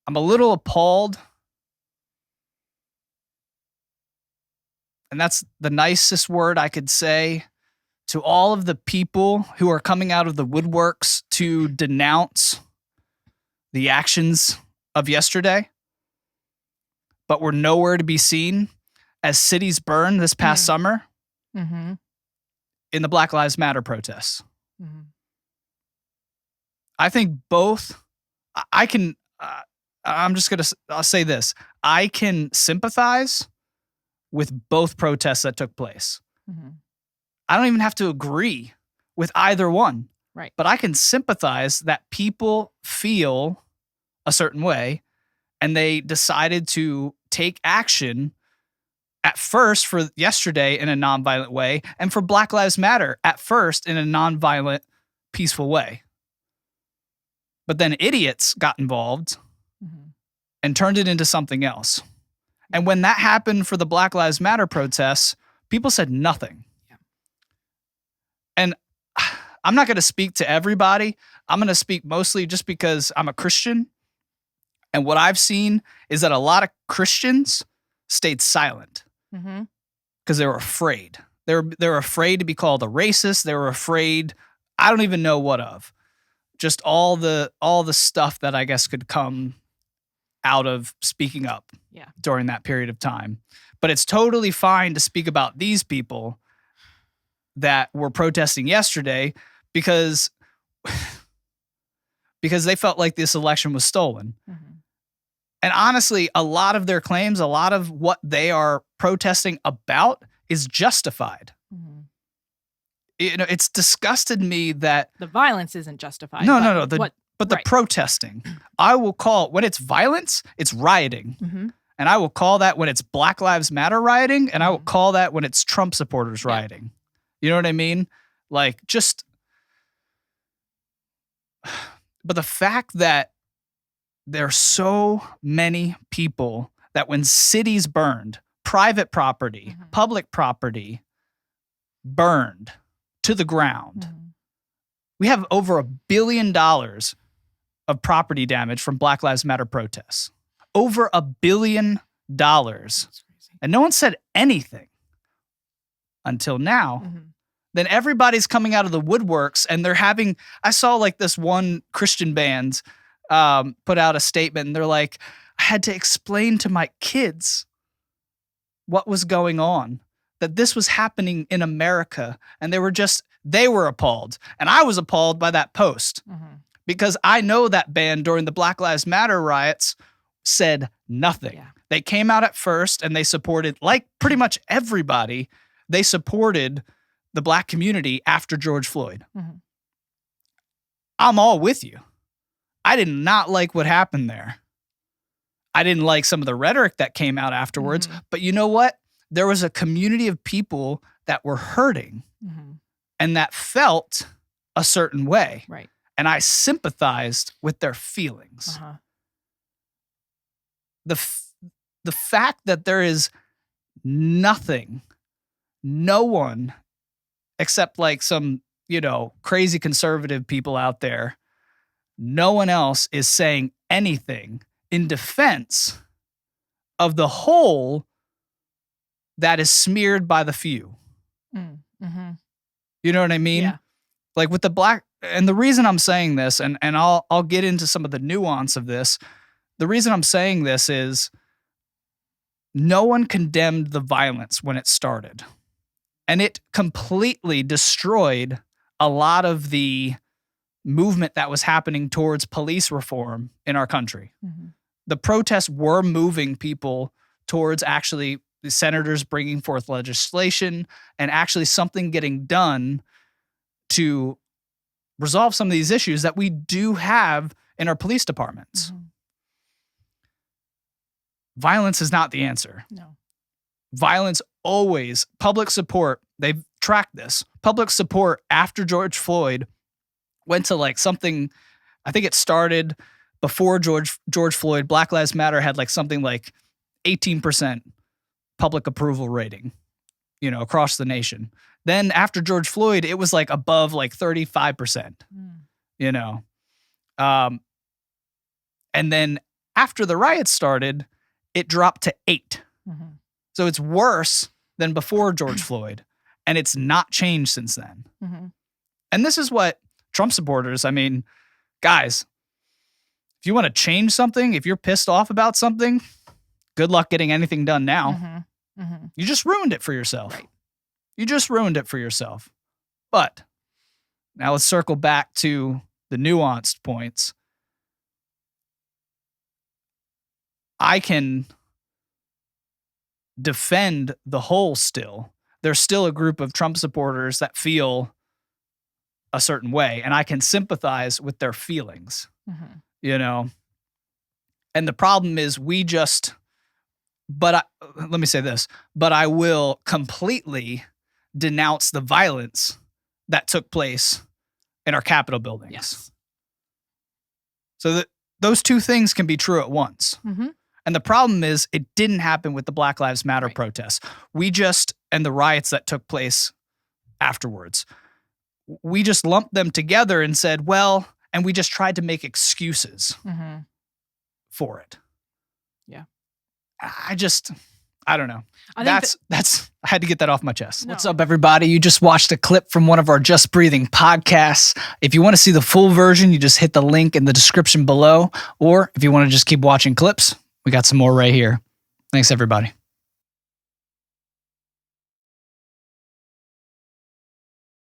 I'm a little appalled. And that's the nicest word I could say to all of the people who are coming out of the woodworks to denounce the actions of yesterday, but were nowhere to be seen as cities burned this past summer in the Black Lives Matter protests. I think both, I can, I'm just going to say this. I can sympathize with both protests that took place. I don't even have to agree with either one. Right. But I can sympathize that people feel a certain way and they decided to take action at first for yesterday in a nonviolent way and for Black Lives Matter at first in a nonviolent, peaceful way. But then idiots got involved and turned it into something else. And when that happened for the Black Lives Matter protests, people said nothing. Yeah. And I'm not going to speak to everybody. I'm going to speak mostly just because I'm a Christian. And what I've seen is that a lot of Christians stayed silent because they were afraid. They were afraid to be called a racist. They were afraid, I don't even know what of. Just all the stuff that I guess could come out of speaking up during that period of time. But it's totally fine to speak about these people that were protesting yesterday because they felt like this election was stolen. And honestly, a lot of their claims, a lot of what they are protesting about is justified. You know, it's disgusted me that the violence isn't justified. No. The protesting, I will call, when it's violence, it's rioting. And I will call that when it's Black Lives Matter rioting, and I will call that when it's Trump supporters rioting. You know what I mean? Like, just, but the fact that there are so many people that when cities burned, private property, public property burned to the ground, we have over $1 billion of property damage from Black Lives Matter protests. Over $1 billion. And no one said anything until now. Then everybody's coming out of the woodworks and they're having, I saw like this one Christian band put out a statement and they're like, I had to explain to my kids what was going on, that this was happening in America. And they were appalled. And I was appalled by that post because I know that band during the Black Lives Matter riots said nothing. Yeah. They came out at first and they supported, like pretty much everybody, they supported the Black community after George Floyd. I'm all with you. I did not like what happened there. I didn't like some of the rhetoric that came out afterwards, but you know what? There was a community of people that were hurting and that felt a certain way. Right. And I sympathized with their feelings. The fact that there is nothing, no one, except like some, crazy conservative people out there, no one else is saying anything in defense of the whole that is smeared by the few. You know what I mean? Yeah. Like with the Black, and the reason I'm saying this, and I'll get into some of the nuance of this. The reason I'm saying this is no one condemned the violence when it started. And it completely destroyed a lot of the movement that was happening towards police reform in our country. The protests were moving people towards actually the senators bringing forth legislation and actually something getting done to resolve some of these issues that we do have in our police departments. Violence is not the answer. No. Violence always, public support, they've tracked this. Public support after George Floyd went to like something, I think it started before George Floyd. Black Lives Matter had like something like 18% public approval rating, across the nation. Then after George Floyd, it was like above like 35%, And then after the riots started, it dropped to 8. Mm-hmm. So it's worse than before George Floyd, and it's not changed since then. Mm-hmm. And this is what Trump supporters, I mean, guys, if you want to change something, if you're pissed off about something, good luck getting anything done now. Mm-hmm. Mm-hmm. You just ruined it for yourself. Right. You just ruined it for yourself. But now let's circle back to the nuanced points. I can defend the whole still. There's still a group of Trump supporters that feel a certain way, and I can sympathize with their feelings, you know? And the problem is let me say this, but I will completely denounce the violence that took place in our Capitol buildings. Yes. So those two things can be true at once. Mm-hmm. And the problem is it didn't happen with the Black Lives Matter Right. protests. And the riots that took place afterwards. We just lumped them together and said, well, and we just tried to make excuses for it. Yeah. I don't know. I had to get that off my chest. No. What's up, everybody? You just watched a clip from one of our Just Breathing podcasts. If you want to see the full version, you just hit the link in the description below. Or if you want to just keep watching clips, we got some more right here. Thanks, everybody.